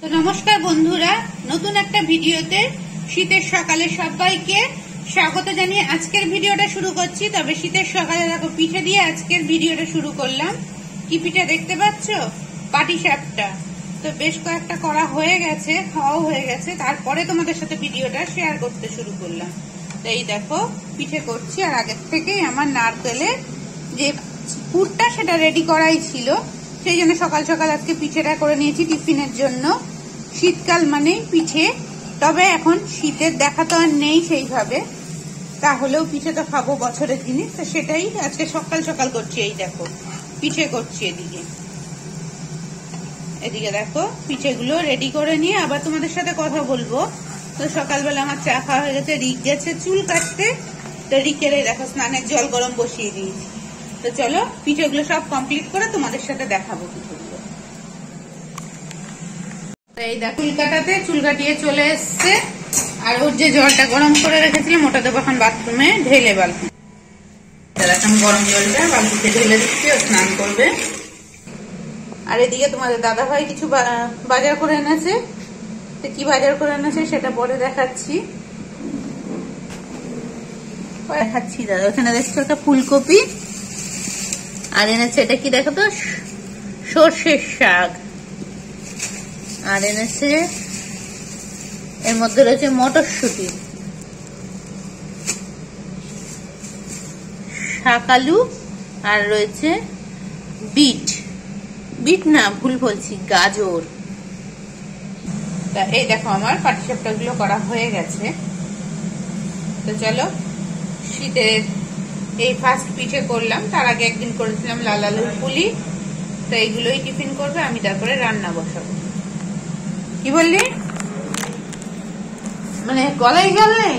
তো নমস্কার বন্ধুরা, নতুন একটা ভিডিওতে শীতের সকালে সবাইকে স্বাগত জানিয়ে আজকের ভিডিওটা শুরু করছি। তবে শীতের সকালে দেখো পিঠে দিয়ে আজকের ভিডিওটা শুরু করলাম। কি পিঠে দেখতে পাচ্ছ? পাটিসাপটা। তো বেশ কয়েকটা করা হয়ে গেছে, খাওয়াও হয়ে গেছে, তারপরে তোমাদের সাথে ভিডিওটা শেয়ার করতে শুরু করলাম। তো এই দেখো পিঠে করছি, আর আগের থেকেই আমার নারকেলের যে পুরটা সেটা রেডি করাই ছিল, সেই জন্য সকাল সকাল আজকে পিঠেটা করে নিয়েছি টিফিনের জন্য। শীতকাল মানেই পিঠে, তবে এখন শীতের দেখা তো আর নেই সেইভাবে, তাহলেও পিঠে তো খাবো, বছরের জিনিস, তো সেটাই আজকে সকাল সকাল করছি। এই দেখো পিঠে করছি, এদিকে দেখো পিঠেগুলো রেডি করে নিয়ে আবার তোমাদের সাথে কথা বলবো। তো সকালবেলা আমার চা খাওয়া হয়ে গেছে, রিক গেছে চুল কাটতে, তো রিকের দেখো স্নানের জল গরম বসিয়ে দিয়েছি। তো চলো পিঠেগুলো সব কমপ্লিট করে তোমাদের সাথে দেখাবো পিঠেগুলো। এই দেখো চুল কাটাতে চুল কাটিয়ে চলে এসছে, আর ওর যে জলটা গরম করে রেখেছিলাম ওটা দেবো এখন বাথরুমে ঢেলে, বালতি এখন গরম জলটা বালতিতে ঢেলে দিচ্ছি, ও স্নান করবে। আর এদিকে তোমাদের দাদা ভাই কিছু বাজার করে এনেছে, তো কি বাজার করে এনেছে সেটা পরে দেখাচ্ছি। দাদা ওখানে দেখছো একটা ফুলকপি, আর এনেছে এটা কি দেখো তো সর্ষের শাক, আর এনেছে এর মধ্যে রয়েছে মটরশুঁটি, শাক আলু, আর রয়েছে বিট না ভুল বলছি, গাজর। তা এই দেখো আমার পাটিসাপটা গুলো করা হয়ে গেছে। তো চলো শীতের এই ফার্স্ট পিঠে করলাম, তার আগে একদিন করেছিলাম লাল আলুর পুলি। তো এইগুলোই টিফিন করবে, আমি তারপরে রান্না বসাবো। কি বললি? মানে গলায় জল নেই,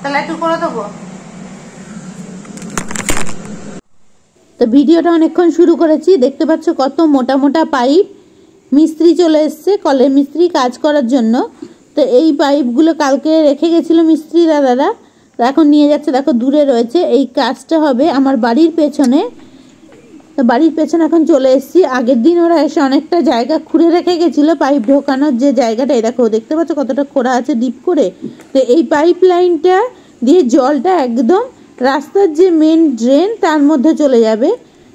তাহলে একটু করে দেবো। তো ভিডিওটা অনেকক্ষণ শুরু করেছি, দেখতে পাচ্ছ কত মোটা মোটা পাইপ। মিস্ত্রি চলে এসছে, কলের মিস্ত্রি কাজ করার জন্য। তো এই পাইপগুলো কালকে রেখে গেছিল মিস্ত্রি দাদারা, এখন নিয়ে যাচ্ছে, দেখো দূরে রয়েছে। এই কাজটা হবে আমার বাড়ির পেছনে, তো বাড়ির পেছনে এখন চলে এসেছি। আগের দিন ওরা এসে অনেকটা জায়গা খুঁড়ে রেখে গেছিলো পাইপ ঢোকানোর যে জায়গাটা, এই দেখো দেখতে পাচ্ছ কতটা খোঁড়া আছে ডিপ করে। তো এই পাইপ লাইনটা দিয়ে জলটা একদম রাস্তার যে মেন ড্রেন তার মধ্যে চলে যাবে।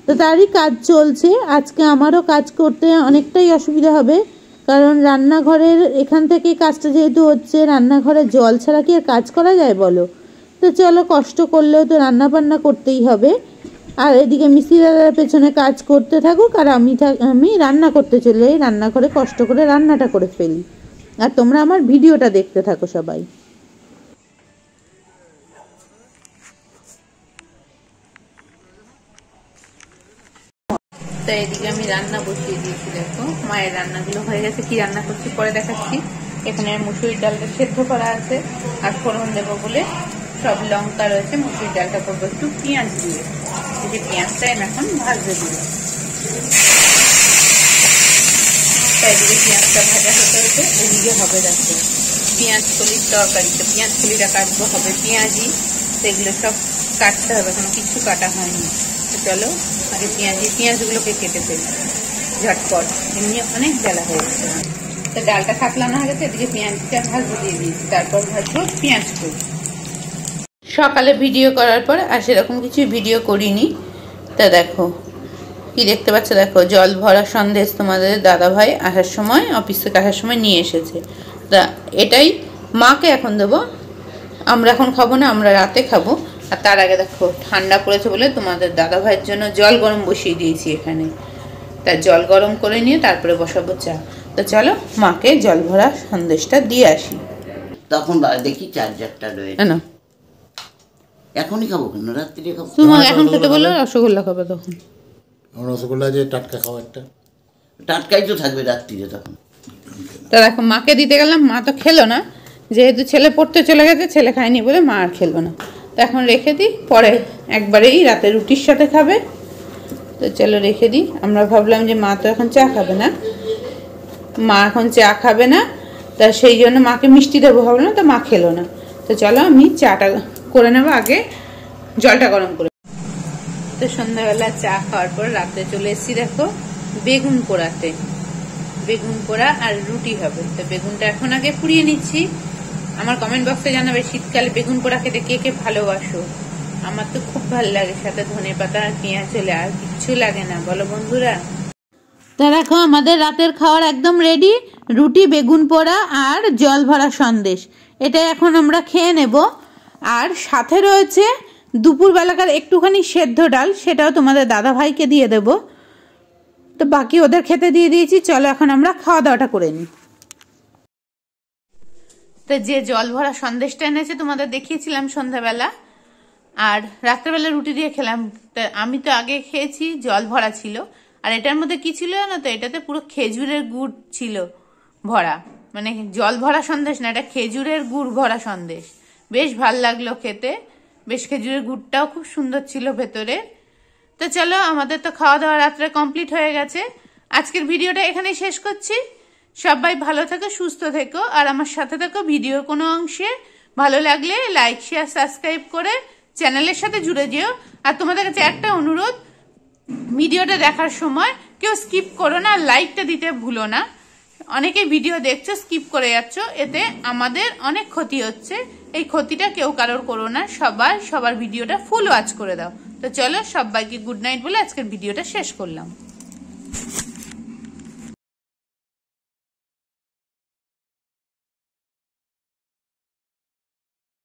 তো তারই কাজ চলছে। আজকে আমারও কাজ করতে অনেকটাই অসুবিধা হবে, কারণ রান্নাঘরের এখান থেকে কাজটা যেহেতু হচ্ছে, রান্নাঘরে জল ছাড়া কি আর কাজ করা যায় বলো? তো চলো কষ্ট করলেও তো রান্না বান্না করতেই হবে। আর এদিকে মিস্ত্রি দাদার পেছনে কাজ করতে থাকুক, আর আমি রান্না করতে চলে যাই রান্নাঘরে, কষ্ট করে রান্নাটা করে ফেলি। আর তোমরা আমার ভিডিওটা দেখতে থাকো সবাই। তো এদিকে আমি রান্না বসিয়ে দিয়েছি, দেখো মায়ের রান্নাগুলো হয়ে গেছে। কি রান্না করছি পরে দেখাচ্ছি। এখানে মুসুরির ডালটা সেদ্ধ করা আছে, আর ফোড়ন দেবো বলে সব লঙ্কা রয়েছে। মুসুরির ডালটা করবো একটু পেঁয়াজ দিয়ে, এই পেঁয়াজটা আমি এখন ভাজতে দিব। এদিকে পেঁয়াজটা ভাজা হতে হতে এদিকে হবে দেখো পেঁয়াজ কলির তরকারি। তো পেঁয়াজ কলিটা কাটবো, হবে পেঁয়াজি, সেগুলো সব কাটতে হবে, কোনো কিছু কাটা হয়নি। তো চলো আগে পেঁয়াজগুলোকে কেটে ফেলি ঝটপট, এমনি অনেক জ্বালা হয়ে গেছে। তো ডালটা কাটলানো হয়ে গেছে, এদিকে পেঁয়াজটা ভাজতে দিয়ে দিয়েছি, তারপর ভাজবো পেঁয়াজ কলি। সকালে ভিডিও করার পর আর সেরকম কিছু ভিডিও করিনি। তা দেখো কি দেখতে পাচ্ছ, দেখো জল ভরা সন্দেশ তোমাদের দাদা ভাই আসার সময়, অফিস থেকে আসার সময় নিয়ে এসেছে। তা এটাই মাকে এখন দেবো, আমরা এখন খাবো না, আমরা রাতে খাবো। আর তার আগে দেখো ঠান্ডা পড়েছে বলে তোমাদের দাদা ভাইয়ের জন্য জল গরম বসিয়ে দিয়েছি এখানে। তা জল গরম করে নিয়ে তারপরে বসাবো চা। তো চলো মাকে জল ভরা সন্দেশটা দিয়ে আসি। তখন দেখি চার্জারটা রয়েছে না, এখনই খাবো কেন, রাত্রিরে খাবো। তোমাকে এখন খেতে বললো রসগোল্লা খাবে, তখন রসগোল্লা যে টাটকা খাবারটা টাটকাই তো থাকবে রাত্রিরে তখন। তা দেখো মাকে দিতে গেলাম, মা তো খেলো না, যেহেতু ছেলে পড়তে চলে গেছে, ছেলে খায়নি বলে মা আর খেলবো না। তো এখন রেখে দিই, পরে একবারেই রাতে রুটির সাথে খাবে। তো চলো রেখে দিই। আমরা ভাবলাম যে মা তো এখন চা খাবে না, তা সেই জন্য মাকে মিষ্টি দেবো ভাবলাম, তো মা খেলো না। তো চলো আমি চাটা করে নেবো, আগে জলটা গরম করে। তো সন্ধ্যাবেলা চা খাওয়ার পর রাতে চলে এসেছি, দেখো বেগুন পোড়াতে। বেগুন পোড়া আর রুটি হবে। তো বেগুনটা এখন আগে পুড়িয়ে নিচ্ছি। আমার কমেন্ট বক্সে জানাবে শীতকালে বেগুন পোড়া খেতে কে কে ভালোবাসো। আমার তো খুব ভালো লাগে, সাথে ধনেপাতা আর পেঁয়াজ চলে, আর কিচ্ছু লাগে না, বলো বন্ধুরা। তো দেখো আমাদের রাতের খাওয়ার একদম রেডি, রুটি, বেগুন পোড়া আর জল ভরা সন্দেশ। এটা এখন আমরা খেয়ে নেব। আর সাথে রয়েছে দুপুরবেলাকার একটুখানি সেদ্ধ ডাল, সেটাও তোমাদের দাদা ভাইকে দিয়ে দেব। তো বাকি ওদের খেতে দিয়ে দিয়েছি। চলো এখন আমরা খাওয়া দাওয়াটা করে নিই। তো যে জল ভরা সন্দেশটা এনেছে তোমাদের দেখিয়েছিলাম সন্ধ্যাবেলা, আর রাত্রেবেলা রুটি দিয়ে খেলাম। তা আমি তো আগে খেয়েছি, জল ভরা ছিল। আর এটার মধ্যে কি ছিল না, তো এটাতে পুরো খেজুরের গুড় ছিল ভরা, মানে জল ভরা সন্দেশ না, এটা খেজুরের গুড় ভরা সন্দেশ। বেশ ভাল লাগলো খেতে, বেশ খেজুরের গুড়টাও খুব সুন্দর ছিল ভেতরে। তো চলো, আমাদের তো খাওয়া দাওয়া রাত্রে কমপ্লিট হয়ে গেছে। আজকের ভিডিওটা এখানেই শেষ করছি। সবাই ভালো থেকো, সুস্থ থেকো, আর আমার সাথে থেকো। ভিডিওর কোনো অংশে ভালো লাগলে লাইক, শেয়ার, সাবস্ক্রাইব করে চ্যানেলের সাথে জুড়ে যেও। আর তোমাদের কাছে একটা অনুরোধ, ভিডিওটা দেখার সময় কেউ স্কিপ করো না, লাইকটা দিতে ভুলো না। অনেকে ভিডিও দেখছো স্কিপ করে যাচ্ছ, এতে আমাদের অনেক ক্ষতি হচ্ছে। এই ক্ষতিটা কেউ কারোর করো না, সবার ভিডিওটা ফুল ওয়াচ করে দাও। তো চলো, সবাইকে গুড নাইট বলে আজকের ভিডিওটা শেষ করলাম।